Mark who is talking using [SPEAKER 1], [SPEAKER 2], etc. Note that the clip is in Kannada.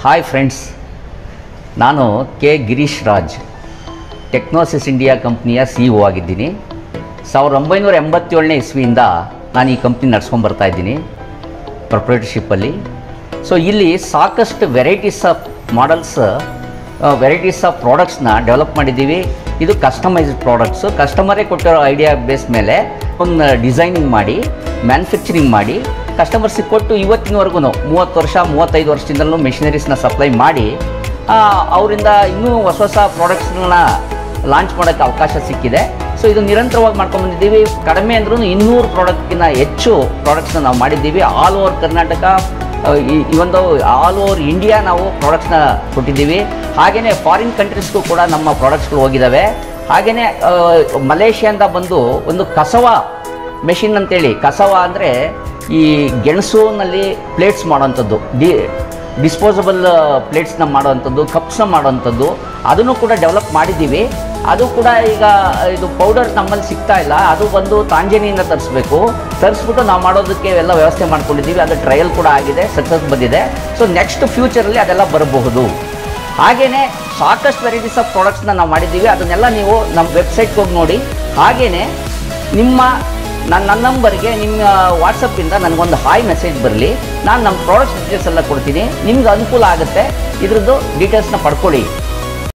[SPEAKER 1] ಹಾಯ್ ಫ್ರೆಂಡ್ಸ್, ನಾನು K Girish Raj, Technosys India ಕಂಪ್ನಿಯ CEO ಆಗಿದ್ದೀನಿ. 1987ನೇ ಇಸ್ವಿಯಿಂದ ನಾನು ಈ ಕಂಪ್ನಿ ನಡ್ಸ್ಕೊಂಡು ಇದ್ದೀನಿ ಪ್ರೊಪ್ರೈಟರ್ಶಿಪ್ಪಲ್ಲಿ. ಸೊ ಇಲ್ಲಿ ಸಾಕಷ್ಟು varieties of models, varieties of ಪ್ರಾಡಕ್ಟ್ಸ್ನ ಡೆವಲಪ್ ಮಾಡಿದ್ದೀವಿ. ಇದು ಕಸ್ಟಮೈಸ್ಡ್ ಪ್ರಾಡಕ್ಟ್ಸು, ಕಸ್ಟಮರೇ ಕೊಟ್ಟಿರೋ ಐಡಿಯಾ ಬೇಸ್ ಮೇಲೆ ಒಂದು ಡಿಸೈನಿಂಗ್ ಮಾಡಿ ಮ್ಯಾನುಫ್ಯಾಕ್ಚರಿಂಗ್ ಮಾಡಿ ಕಸ್ಟಮರ್ಸಿಗೆ ಕೊಟ್ಟು ಇವತ್ತಿನವರೆಗೂ 30 ವರ್ಷ 35 ವರ್ಷದಿಂದಲೂ ಮೆಷಿನರೀಸ್ನ ಸಪ್ಲೈ ಮಾಡಿ ಅವರಿಂದ ಇನ್ನೂ ಹೊಸ ಹೊಸ ಪ್ರಾಡಕ್ಟ್ಸ್ಗಳನ್ನ ಲಾಂಚ್ ಮಾಡೋಕ್ಕೆ ಅವಕಾಶ ಸಿಕ್ಕಿದೆ. ಸೊ ಇದು ನಿರಂತರವಾಗಿ ಮಾಡ್ಕೊಂಡ್ಬಂದಿದ್ದೀವಿ. ಕಡಿಮೆ ಅಂದ್ರೂ 200 ಪ್ರಾಡಕ್ಟ್ಗಿಂತ ಹೆಚ್ಚು ಪ್ರಾಡಕ್ಟ್ಸ್ನ ನಾವು ಮಾಡಿದ್ದೀವಿ. ಆಲ್ ಓವರ್ ಕರ್ನಾಟಕ, ಇವೊಂದು ಆಲ್ ಓವರ್ ಇಂಡಿಯಾ ನಾವು ಪ್ರಾಡಕ್ಟ್ಸ್ನ ಕೊಟ್ಟಿದ್ದೀವಿ. ಹಾಗೆಯೇ ಫಾರಿನ್ ಕಂಟ್ರೀಸ್ಗೂ ಕೂಡ ನಮ್ಮ ಪ್ರಾಡಕ್ಟ್ಸ್ಗಳು ಹೋಗಿದ್ದಾವೆ. ಹಾಗೆಯೇ ಮಲೇಷ್ಯಾದಿಂದ ಬಂದು ಒಂದು ಕಸವ ಮೆಷಿನ್ ಅಂತೇಳಿ, ಕಸವ ಅಂದರೆ ಈ ಗೆಣಸುನಲ್ಲಿ ಪ್ಲೇಟ್ಸ್ ಮಾಡೋವಂಥದ್ದು, ಡಿಸ್ಪೋಸಬಲ್ ಪ್ಲೇಟ್ಸ್ನ ಮಾಡೋವಂಥದ್ದು, ಕಪ್ಸ್ನ ಮಾಡೋವಂಥದ್ದು, ಅದನ್ನು ಕೂಡ ಡೆವಲಪ್ ಮಾಡಿದ್ದೀವಿ. ಅದು ಕೂಡ ಈಗ ಇದು ಪೌಡರ್ ನಮ್ಮಲ್ಲಿ ಸಿಗ್ತಾ ಇಲ್ಲ, ಅದು ಬಂದು ತಾಂಜಾನಿಯಿಂದ ತರಿಸ್ಬಿಟ್ಟು ನಾವು ಮಾಡೋದಕ್ಕೆ ಎಲ್ಲ ವ್ಯವಸ್ಥೆ ಮಾಡ್ಕೊಂಡಿದ್ದೀವಿ. ಅದು ಟ್ರಯಲ್ ಕೂಡ ಆಗಿದೆ, ಸಕ್ಸಸ್ ಬಂದಿದೆ. ಸೊ ನೆಕ್ಸ್ಟ್ ಫ್ಯೂಚರಲ್ಲಿ ಅದೆಲ್ಲ ಬರಬಹುದು. ಹಾಗೆಯೇ ಸಾಕಷ್ಟು ವೆರೈಟೀಸ್ ಆಫ್ ಪ್ರಾಡಕ್ಟ್ಸ್ನ ನಾವು ಮಾಡಿದ್ದೀವಿ. ಅದನ್ನೆಲ್ಲ ನೀವು ನಮ್ಮ ವೆಬ್ಸೈಟ್ಗೆ ಹೋಗಿ ನೋಡಿ. ಹಾಗೆಯೇ ನನ್ನ ನಂಬರ್ಗೆ ನಿಮ್ಮ ವಾಟ್ಸಪ್ಪಿಂದ ನನಗೊಂದು ಹಾಯ್ ಮೆಸೇಜ್ ಬರಲಿ. ನಾನು ನಮ್ಮ ಪ್ರಾಡಕ್ಟ್ಸ್ ಡೀಟೇಲ್ಸ್ ಎಲ್ಲ ಕೊಡ್ತೀನಿ. ನಿಮ್ಗೆ ಅನುಕೂಲ ಆಗುತ್ತೆ, ಇದ್ರದ್ದು ಡೀಟೇಲ್ಸ್ನ ಪಡ್ಕೊಳ್ಳಿ.